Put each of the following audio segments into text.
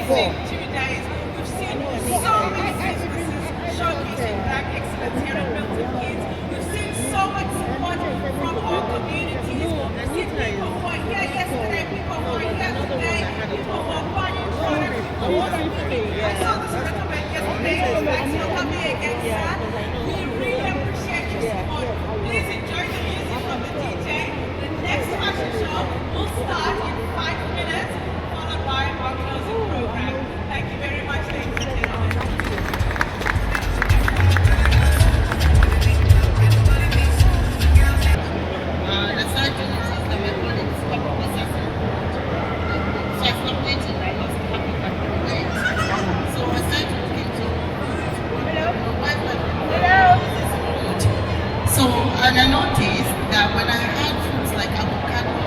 amazing 2 days. We've seen so many businesses showcasing Black excellence here in Milton Keynes. We've seen so much support from our communities. We've seen people who are here yesterday, people who are here today, people who are buying products, people who are speaking. I saw this recommend yesterday. Thanks for coming again, sir. We really appreciate your support. Please enjoy the music from the DJ. The next fashion show will start in 5 minutes, followed by our closing program. Thank you very much, ladies and gentlemen. The surgeon is the method is processing. So I stopped waiting. I lost half of my weight. So I started looking to So and I noticed that when I had foods like avocado,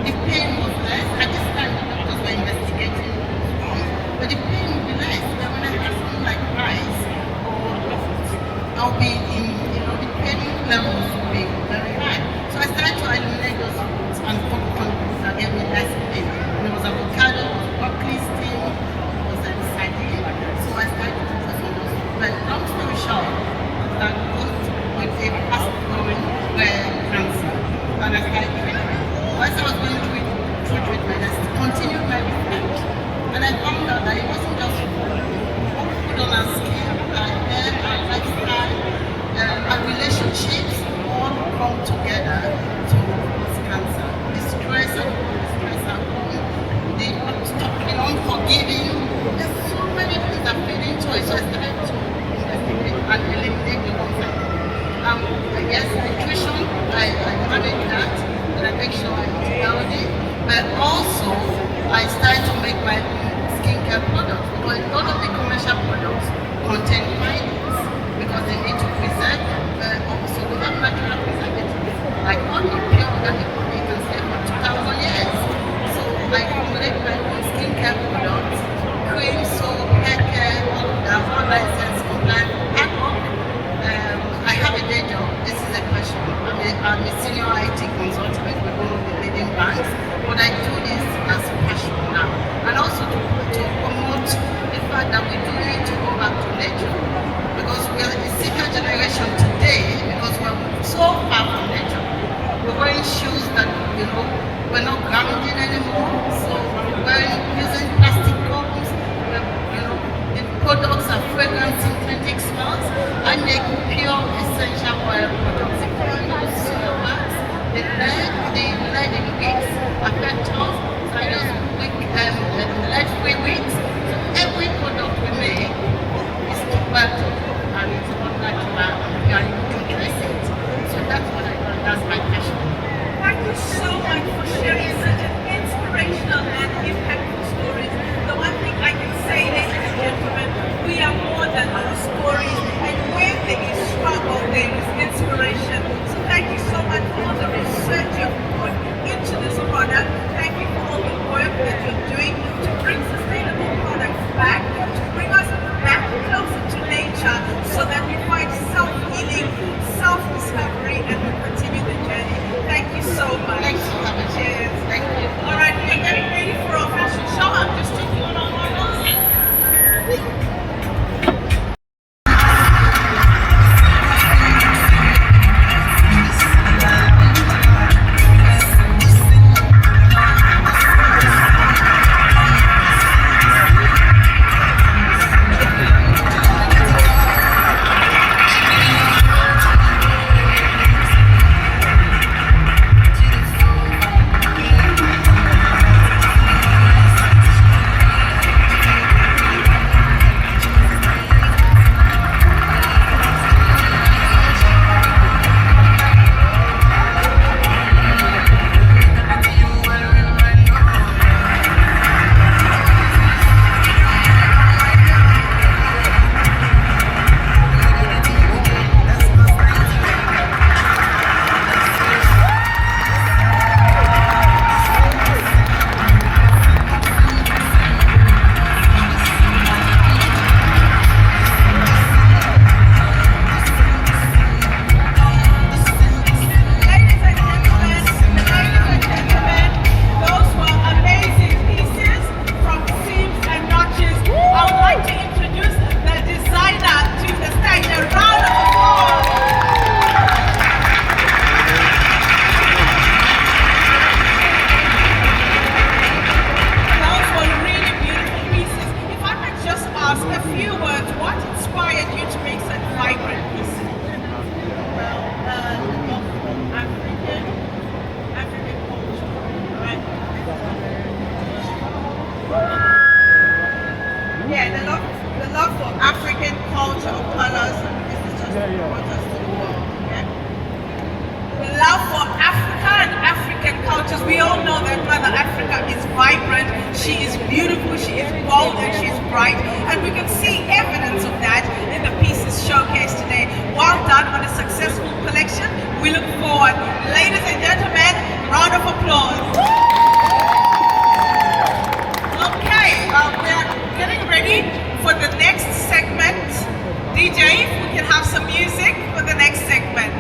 the pain was less. At this time, the doctors were investigating what was wrong, but the pain would be less. But when I had something like rice or I'll be in, the pain levels will be very high. So I started to eliminate those foods and focus on foods that gave me less pain. There was avocado, there was broccoli steam, there was sardine. So I started to focus on those. But long story short, that goes with a fast-growing cancer, and I started treatment. Once I was going through treatment, I continued my research, and I found out that it wasn't just food. Food on our skin, our hair, our lifestyle, our relationships all come together to cause cancer. The stress at home, the unforgiving. There's so many things that feed into it. So I started to investigate and eliminate the ones I do. I guess nutrition, I manage that, and I make sure I eat healthy. But also, I started to make my own skincare products, because a lot of the commercial products contain fibers because they need to preserve them. But also, we have natural preservatives like honey, pure organic honey can stay for 2,000 years. So I formulate my own skincare products, cream, soap, hair care, all of that, all licensed, compliant, and all. I have a day job. This is a question. I'm a senior IT consultant with one of the leading banks, but I do this as a passion now. And also to promote the fact that we do need to go back to nature, because we are the second generation today, because we're so far from nature. We're wearing shoes that, we're not grounding anymore. So we're using plastic cups. The products are fragrant, synthetic smells, and they pure essential oil products. If you use soil wax, the lead in wigs affect us. So I use lead-free wigs. So every product we make is tobacco, and it's not natural, and we are able to trace it. So that's what I do. That's my passion. Thank you so much for sharing such an inspirational and impactful stories. The one thing I can say, ladies and gentlemen, we are more than our stories, and where there is struggle, there is inspiration. So thank you so much for all the research you've put into this product. Thank you for all the work that you're doing to bring sustainable products back, to bring us back closer to nature, so that we find self-healing, self-discovery, and we continue the journey. Thank you so much. Thanks for having me. Cheers. Thank you. All right, we are getting ready for our fashion show. I'm just taking on our models. because we all know that Mother Africa is vibrant, she is beautiful, she is bold, and she is bright. And we can see evidence of that in the pieces showcased today. Well done on a successful collection. We look forward. Ladies and gentlemen, round of applause. Okay, we're getting ready for the next segment. DJ, if we can have some music for the next segment.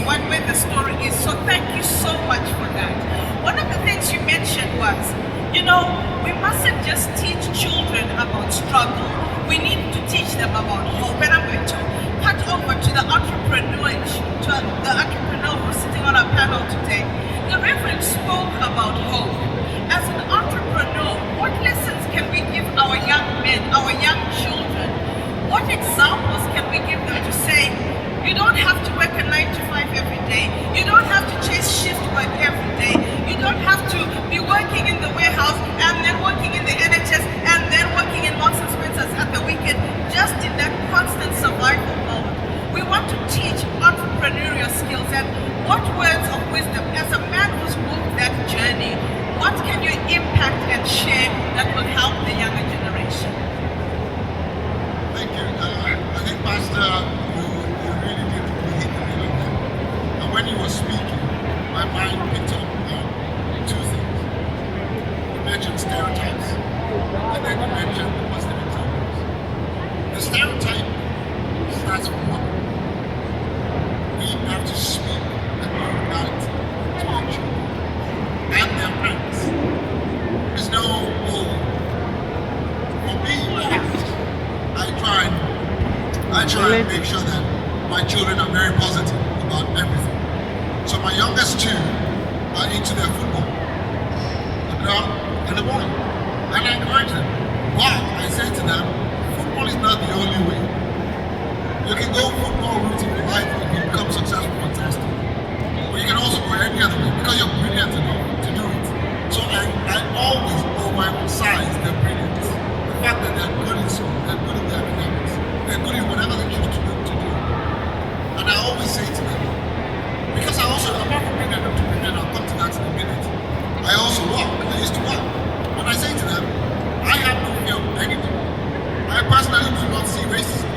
what where the story is. So thank you so much for that. One of the things you mentioned us. You know, we mustn't just teach children about struggle. We need to teach them about hope. And I'm going to cut over to the entrepreneur who's sitting on our panel today. The Reverend spoke about hope. As an entrepreneur, what lessons can we give our young men, our young children? What examples can we give them to say, you don't have to work a 9 to 5 every day. You don't have to chase shift work every day. You don't have to be working in the warehouse and then working in the NHS and then working in Marks and Spencer's at the weekend, just in that constant survival mode. We want to teach entrepreneurial skills, and what words of wisdom, as a man who's walked that journey, what can you impact and share that will help the younger generation? Thank you. I think, Pastor, you really did hit the nail on the head. And when you were speaking, my mind picked up two things. You mentioned stereotypes, and then you mentioned the positive examples. The stereotype starts from one. We have to speak and unite to our children and their parents. There's no rule. For me, I try and make sure that my children are very positive about everything. So my youngest two are into their football, the girl and the boy. And I encourage them. But I say to them, football is not the only way. You can go football route if you like, if you become successful, fantastic. But you can also go any other way because you're brilliant enough to do it. So I always overemphasize their brilliance. The fact that they're good in school, they're good in their academics, they're good in whatever they choose to do. And I always say to them, because I also, apart from bringing them to brilliant, I'll come to that in a minute. I also work, I used to work. When I say to them, I have no fear of anything. I personally do not see racism.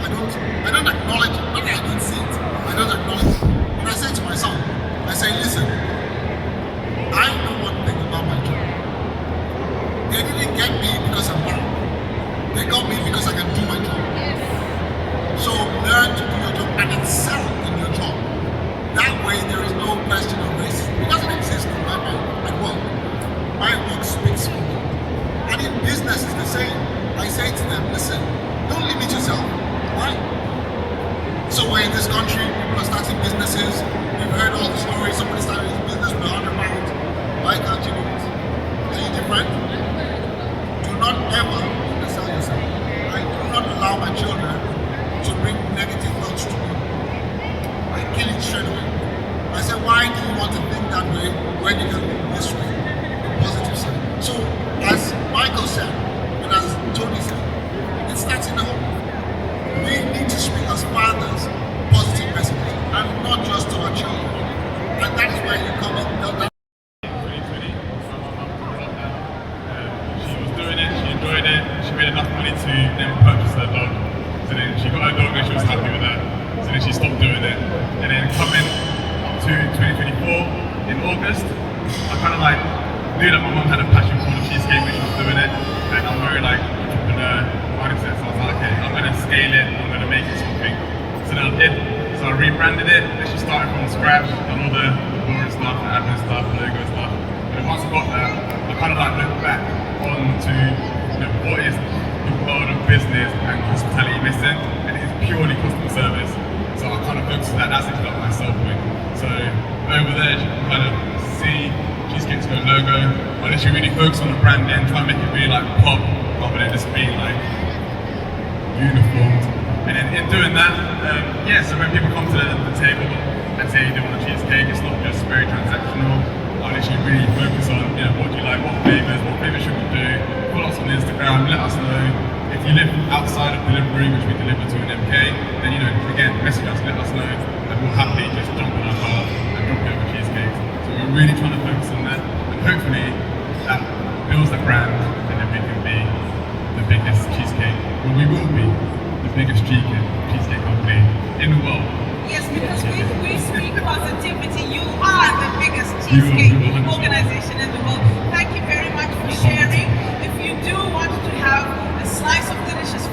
I don't acknowledge it. Not that I don't see it. I don't acknowledge it. When I say to my son, I say, listen, I know one thing about my job. They didn't get me because I'm black. They got me because I can do my job. So learn to do your job and excel in your job. That way there is no question of racism. It doesn't exist in my mind at work. My work speaks for me. And in business it's the same. I say to them, listen, don't limit yourself. Why? So we're in this country, people are starting businesses. You've heard all the stories, somebody started his business with 100 pounds. Why can't you do it? Are you different? Do not ever undersell yourself. I do not allow my children to bring negative thoughts to me. I kill it straight away. I say, why do you want to think that way when you can think this way? The positive side. So, as Michael said, and as Tony said, it starts in the home. We need to speak as fathers positive messages, and not just to our children. And that is where you come in. 2020, she was doing it, she enjoyed it, she made enough money to then purchase her dog. So then she got her dog and she was happy with that. So then she stopped doing it. And then coming to 2024 in August, I kind of like knew that my mum had a passion for the cheesecake when she was doing it. And I'm very like entrepreneur mindset. So I was like, okay, I'm gonna scale it, I'm gonna make it something. So then I did. So I rebranded it, then she started from scratch, done all the boring stuff, admin stuff, logo stuff. And then once I got that, I kind of like looked back onto what is the world of business and hospitality missing, and it's purely customer service. So I kind of focused on that, that's exactly what myself with. So over there, you can kind of see Cheesecake's logo. I literally really focus on the branding, try and make it really like pop, rather than just being like uniformed. And in doing that, so when people come to the table and say they want a cheesecake, it's not just very transactional. I literally really focus on, what do you like, what flavors should we do? Follow us on Instagram, let us know. If you live outside of delivery, which we deliver to an MK, then again, message us, let us know, and we'll happily just jump in our car and drop you over cheesecakes. So we're really trying to focus on that, and hopefully that builds the brand, and then we can be the biggest cheesecake, well, we will be the biggest cheesecake company in the world. Yes, because we speak positivity. You are the biggest cheesecake organization in the world. Thank you very much for sharing. If you do want to have a slice of delicious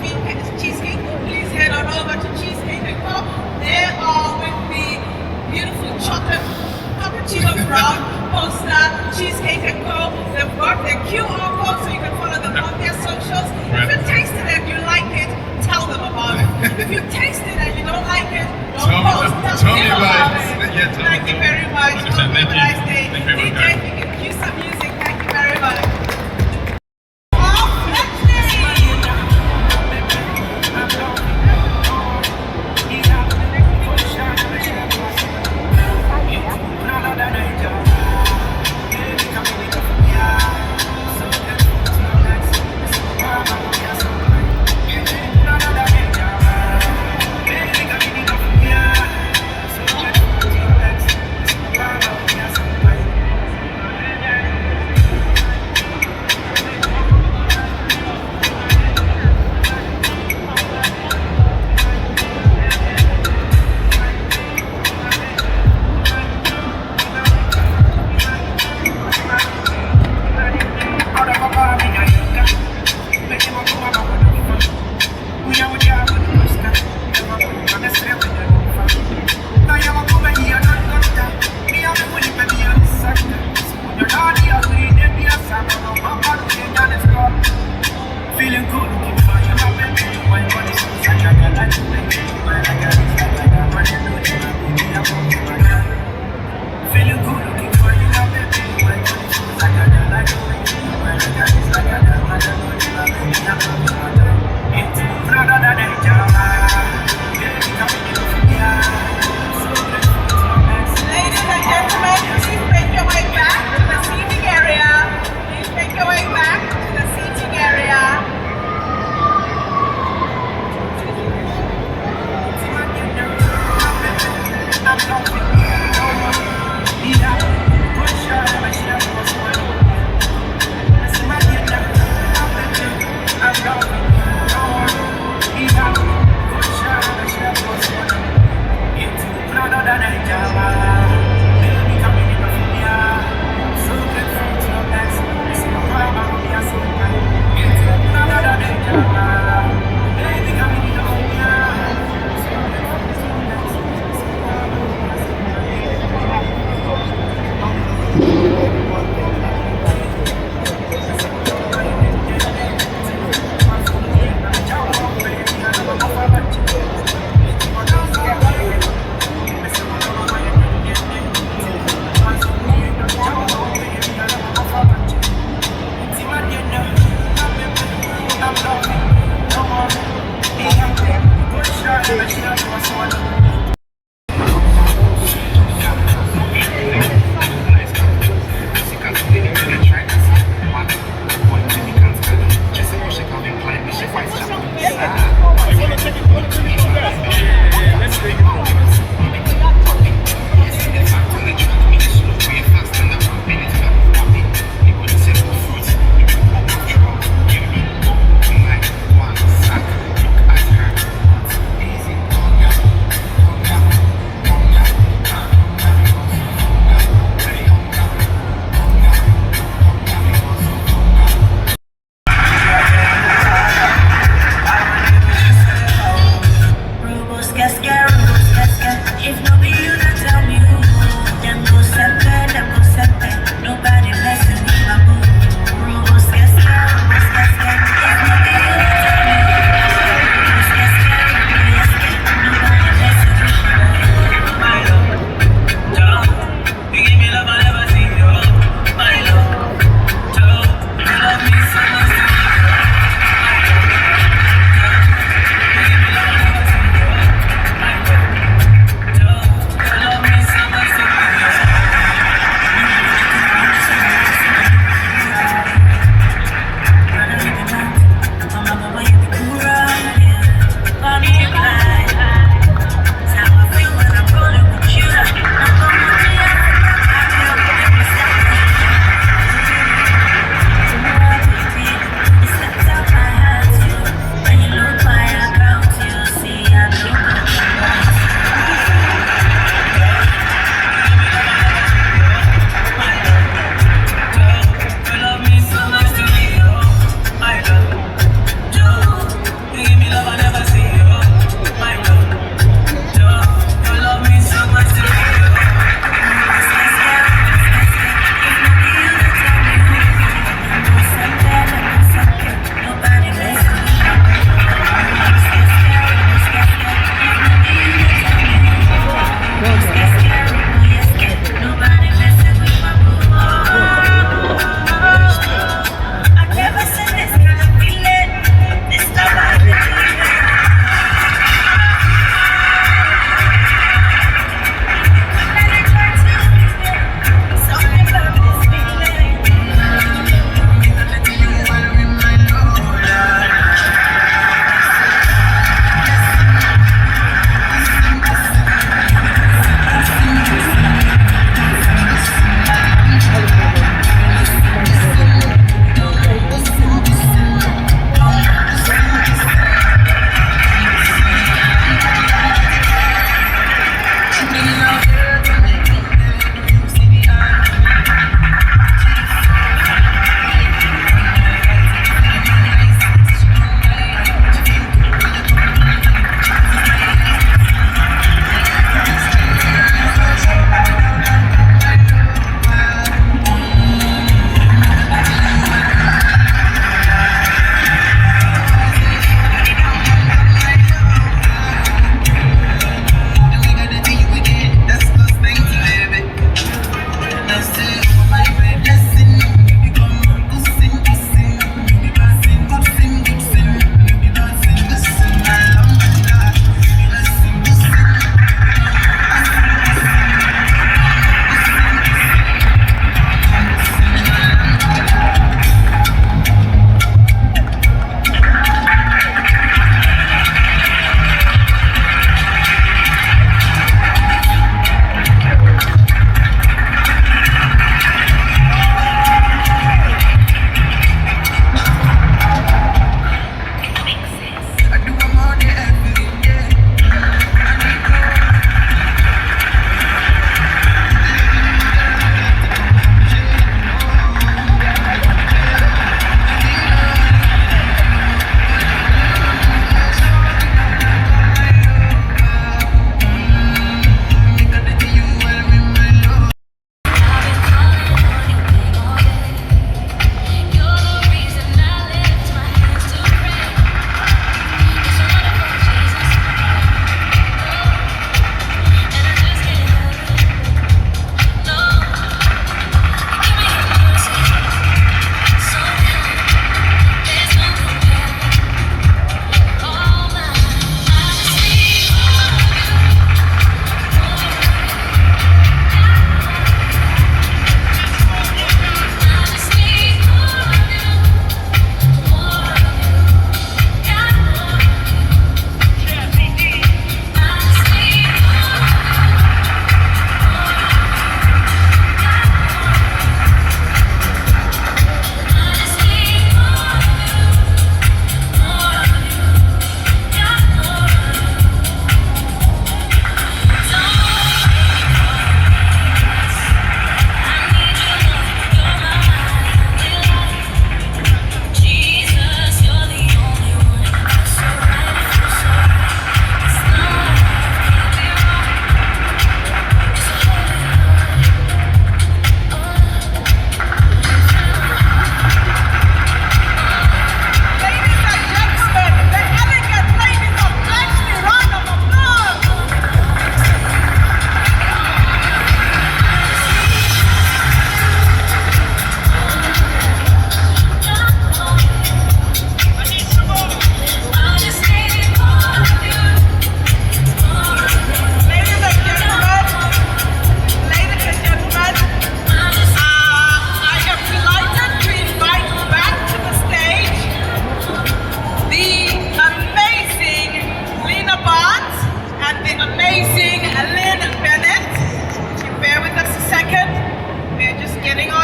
cheesecake, please head on over to Cheesecake & Co. They are with the beautiful chocolate Cappuccino Brown, Poster, Cheesecake and Co. They've got their QR code so you can follow them on their socials. If you tasted it and you like it, tell them about it. If you taste it and you don't like it, don't post. Tell me them about about it. it. Yeah, tell Thank me. you very much. 100%. Have a Thank you. nice day. Thank you very much, DJ, guys. if you can cue some music, thank you very much. Oh, let's see.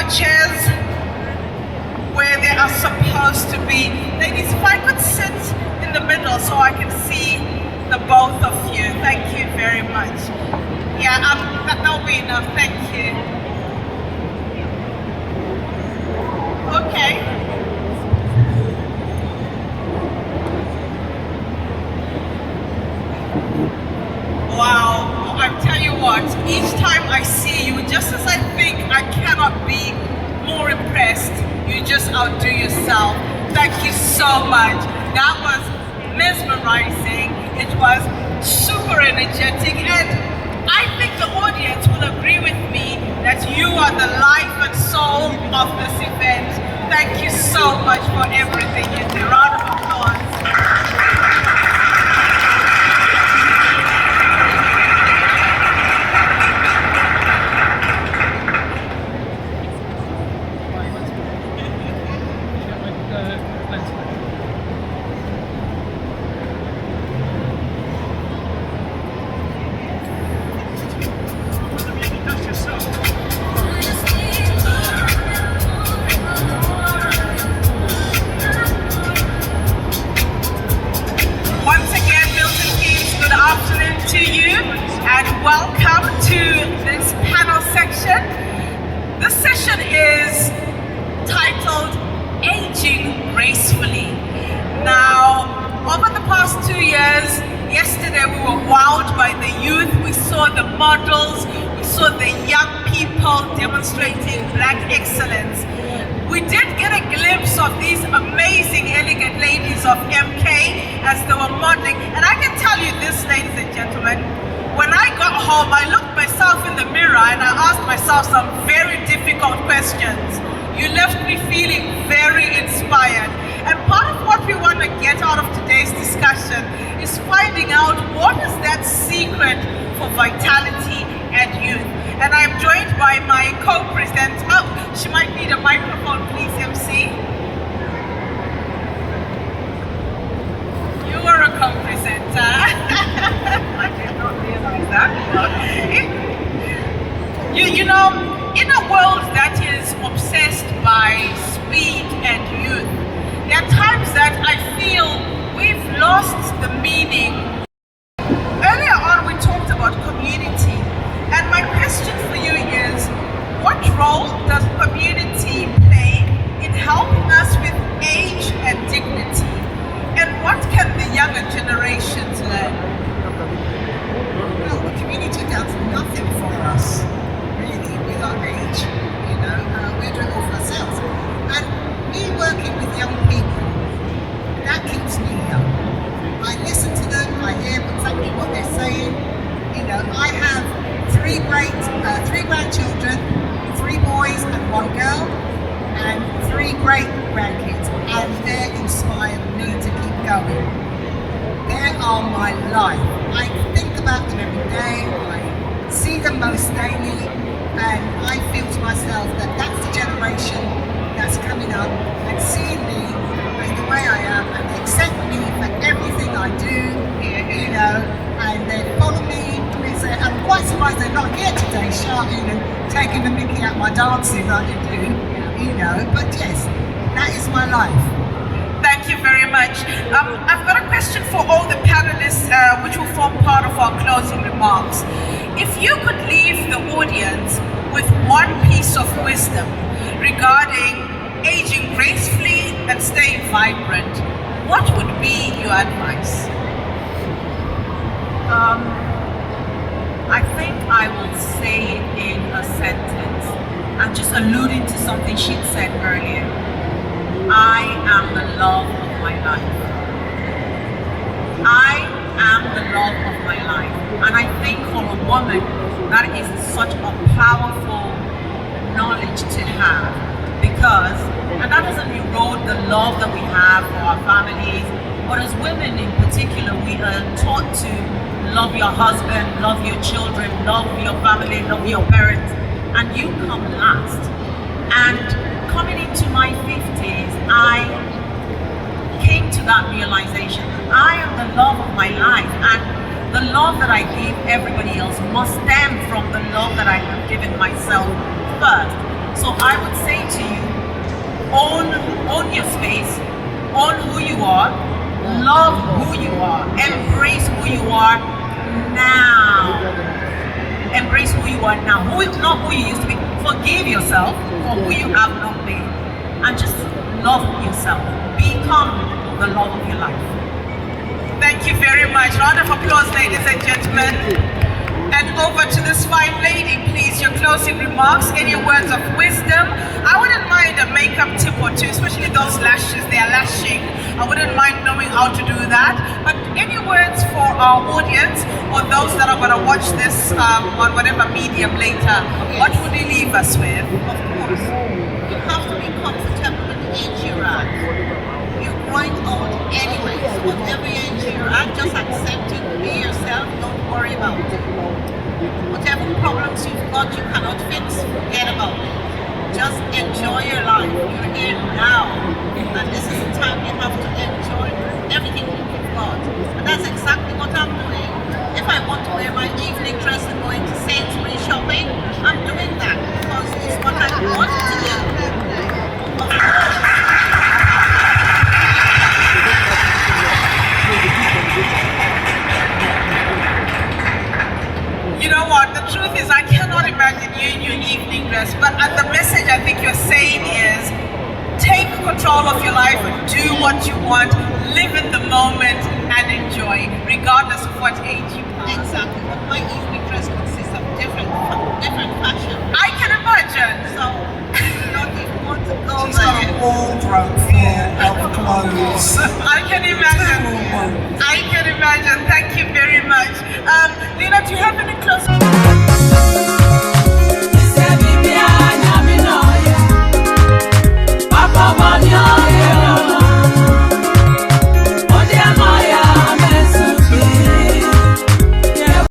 our chairs where they are supposed to be. Ladies, if I could sit in the middle so I can see the both of you. Thank you very much. Yeah, that'll be enough. Thank you. Okay. Wow, I tell you what, each time I see you, just as I think I cannot be more impressed, you just outdo yourself. Thank you so much. That was mesmerizing. It was super energetic, and I think the audience will agree with me that you are the life and soul of this event. Thank you so much for everything you do. Round of applause. Once again, Milton Keynes, good afternoon to you and welcome to this panel section. This session is titled Aging Gracefully. Now, over the past 2 years, yesterday we were wowed by the youth. We saw the models, we saw the young people demonstrating Black excellence. We did get a glimpse of these amazing, elegant ladies of MK as they were modeling. And I can tell you this, ladies and gentlemen, when I got home, I looked myself in the mirror and I asked myself some very difficult questions. You left me feeling very inspired. And part of what we want to get out of today's discussion is finding out what is that secret for vitality and youth. And I'm joined by my co-presenter. Oh, she might need a microphone, please, MC. You are a co-presenter. I did not realize that. You know, in a world that is obsessed by speed and youth, there are times that I feel we've lost the meaning. Earlier on, we talked about community. And my question for you is, what role does community play in helping us with age and dignity? And what can the younger generations learn? Well, the community does nothing for us, really, with our age. You know, we do it all for ourselves. And me working with young people, that keeps me young. I listen to them, I hear exactly what they're saying. You know, I have three grandchildren, 3 boys and 1 girl, and 3 great grandkids, and they inspire me to keep going. They are my life. I think about them every day, I see them most daily, and I feel to myself that that's the generation that's coming up and seeing me as the way I am, and they accept me for everything I do, you know, and they follow me. I'm quite surprised they're not here today, shouting and taking the mickey out my dancing like they do, you know, but yes, that is my life. Thank you very much. I've got a question for all the panelists, which will form part of our closing remarks. If you could leave the audience with one piece of wisdom regarding aging gracefully and staying vibrant, what would be your advice? I think I will say it in a sentence. I'm just alluding to something she'd said earlier. I am the love of my life. I am the love of my life. And I think for a woman, that is such a powerful knowledge to have. Because, and that doesn't erode the love that we have for our families, but as women in particular, we are taught to love your husband, love your children, love your family, love your parents, and you come last. And coming into my 50s, I came to that realization. I am the love of my life, and the love that I give everybody else must stem from the love that I have given myself first. So I would say to you, own your space, own who you are, love who you are, embrace who you are now. Embrace who you are now, not who you used to be. Forgive yourself for who you have not been, and just love yourself. Become the love of your life. Thank you very much. Round of applause, ladies and gentlemen. And over to this fine lady, please, your closing remarks, any words of wisdom. I wouldn't mind a makeup tip or two, especially those lashes, they are lashing. I wouldn't mind knowing how to do that. But any words for our audience or those that are going to watch this on whatever medium later, what would you leave us with? Of course, you have to be comfortable with the age you're at. You're growing old anyway, so whatever age you're at, just accept it, be yourself, don't worry about it. Whatever problems you've got you cannot fix, forget about it. Just enjoy your life. You're here now, and this is the time you have to enjoy everything you've got. And that's exactly what I'm doing. If I want to wear my evening dress and go into Sainsbury's shopping, I'm doing that because it's what I want to do. Of course. You know what, the truth is I cannot imagine you in your evening dress, but the message I think you're saying is take control of your life and do what you want, live in the moment and enjoy, regardless of what age you are. Exactly. But my evening dress consists of different fashion. I can imagine. So you don't even want to go She's got a there. wardrobe full of clothes. I can imagine. I can imagine. Thank you very much. Lena, do you have any closing?